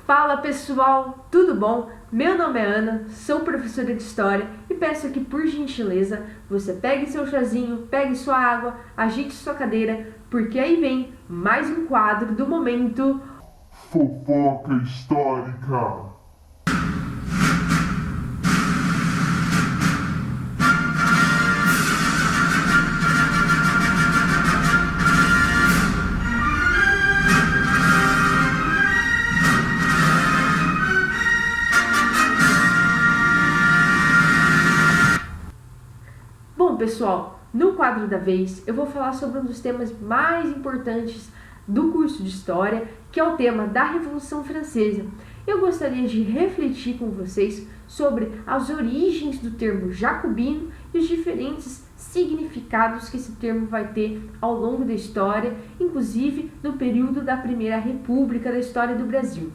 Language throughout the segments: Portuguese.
Fala pessoal, tudo bom? Meu nome é Ana, sou professora de História e peço que, por gentileza, você pegue seu chazinho, pegue sua água, agite sua cadeira, porque aí vem mais um quadro do momento Fofoca histórica. Bom, pessoal, no quadro da vez eu vou falar sobre um dos temas mais importantes do curso de História, que é o tema da Revolução Francesa. Eu gostaria de refletir com vocês sobre as origens do termo jacobino e os diferentes significados que esse termo vai ter ao longo da história, inclusive no período da Primeira República da história do Brasil.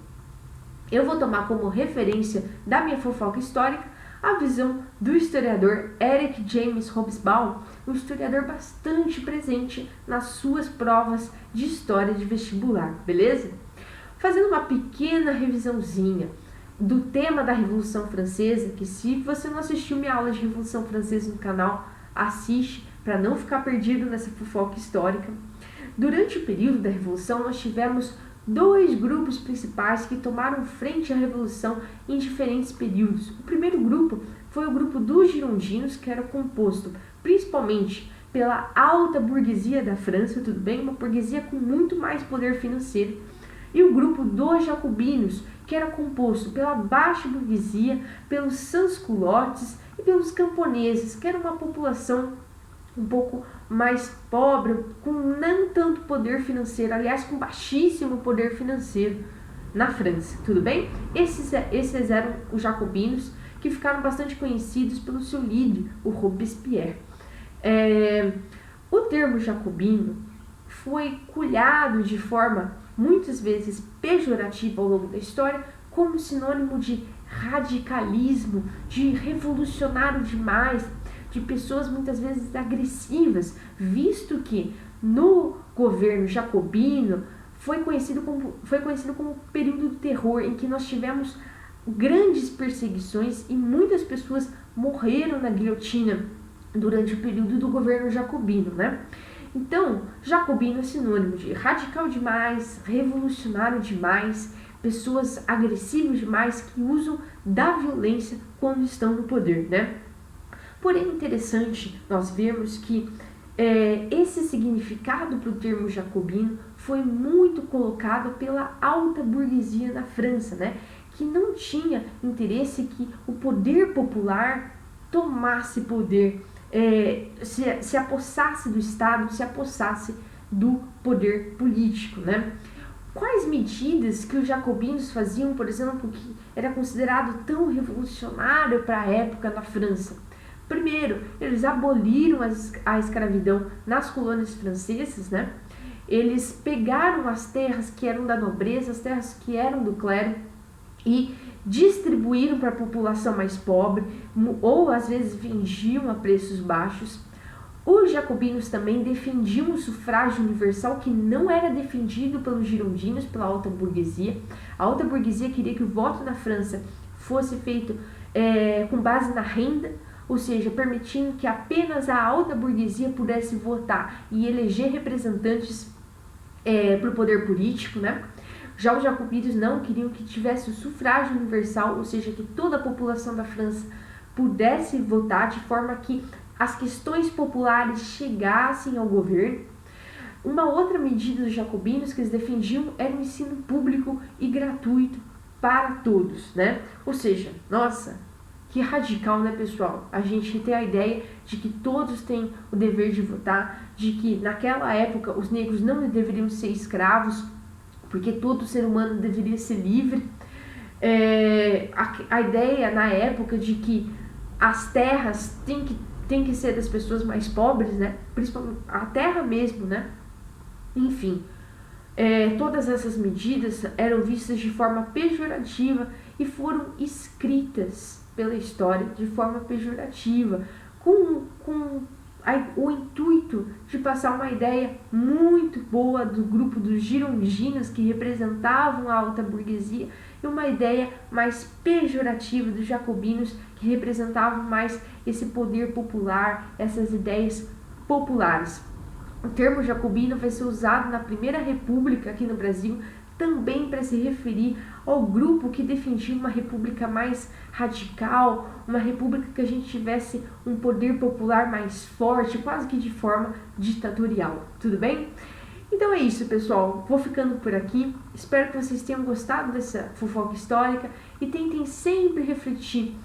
Eu vou tomar como referência da minha fofoca histórica a visão do historiador Eric James Hobsbawm, um historiador bastante presente nas suas provas de história de vestibular, beleza? Fazendo uma pequena revisãozinha do tema da Revolução Francesa, que se você não assistiu minha aula de Revolução Francesa no canal, assiste para não ficar perdido nessa fofoca histórica. Durante o período da Revolução, nós tivemos dois grupos principais que tomaram frente à Revolução em diferentes períodos. O primeiro grupo foi o grupo dos girondinos, que era composto principalmente pela alta burguesia da França, tudo bem? Uma burguesia com muito mais poder financeiro. E o grupo dos jacobinos, que era composto pela baixa burguesia, pelos sans-culottes e pelos camponeses, que era uma população um pouco mais pobre, com não tanto poder financeiro, aliás, com baixíssimo poder financeiro na França, tudo bem? Esses eram os jacobinos, que ficaram bastante conhecidos pelo seu líder, o Robespierre. O termo jacobino foi cunhado de forma muitas vezes pejorativa ao longo da história, como sinônimo de radicalismo, de revolucionário demais, de pessoas muitas vezes agressivas, visto que no governo jacobino foi conhecido como período do terror, em que nós tivemos grandes perseguições e muitas pessoas morreram na guilhotina durante o período do governo jacobino, né? Então, jacobino é sinônimo de radical demais, revolucionário demais, pessoas agressivas demais que usam da violência quando estão no poder, né? Porém, é interessante nós vermos que esse significado para o termo jacobino foi muito colocado pela alta burguesia na França, né? Que não tinha interesse que o poder popular tomasse poder, se apossasse do Estado, se apossasse do poder político, né? Quais medidas que os jacobinos faziam, por exemplo, que era considerado tão revolucionário para a época na França? Primeiro, eles aboliram a escravidão nas colônias francesas, né? Eles pegaram as terras que eram da nobreza, as terras que eram do clero, e distribuíram para a população mais pobre, ou às vezes vendiam a preços baixos. Os jacobinos também defendiam o sufrágio universal, que não era defendido pelos girondinos, pela alta burguesia. A alta burguesia queria que o voto na França fosse feito com base na renda, ou seja, permitindo que apenas a alta burguesia pudesse votar e eleger representantes para o poder político, né? Já os jacobinos não queriam que tivesse o sufrágio universal, ou seja, que toda a população da França pudesse votar, de forma que as questões populares chegassem ao governo. Uma outra medida dos jacobinos que eles defendiam era o ensino público e gratuito para todos, né? Ou seja, nossa, que radical, né, pessoal? A gente tem a ideia de que todos têm o dever de votar, de que naquela época os negros não deveriam ser escravos, porque todo ser humano deveria ser livre. A ideia na época de que as terras têm que ser das pessoas mais pobres, né? Principalmente a terra mesmo, né? Enfim, todas essas medidas eram vistas de forma pejorativa e foram escritas pela história de forma pejorativa, com o intuito de passar uma ideia muito boa do grupo dos girondinos que representavam a alta burguesia e uma ideia mais pejorativa dos jacobinos que representavam mais esse poder popular, essas ideias populares. O termo jacobino vai ser usado na Primeira República aqui no Brasil também para se referir ao grupo que defendia uma república mais radical, uma república que a gente tivesse um poder popular mais forte, quase que de forma ditatorial. Tudo bem? Então é isso, pessoal. Vou ficando por aqui. Espero que vocês tenham gostado dessa fofoca histórica e tentem sempre refletir.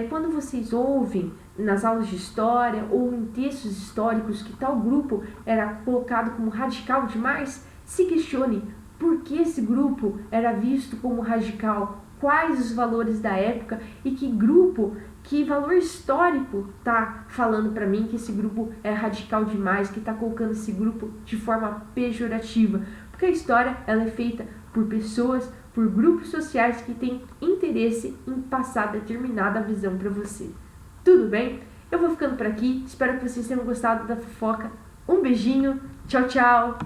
Quando vocês ouvem nas aulas de história ou em textos históricos que tal grupo era colocado como radical demais, se questione por que esse grupo era visto como radical, quais os valores da época e que valor histórico está falando para mim que esse grupo é radical demais, que está colocando esse grupo de forma pejorativa. Porque a história ela é feita por pessoas, por grupos sociais que têm interesse em passar determinada visão para você. Tudo bem? Eu vou ficando por aqui, espero que vocês tenham gostado da fofoca. Um beijinho, tchau, tchau!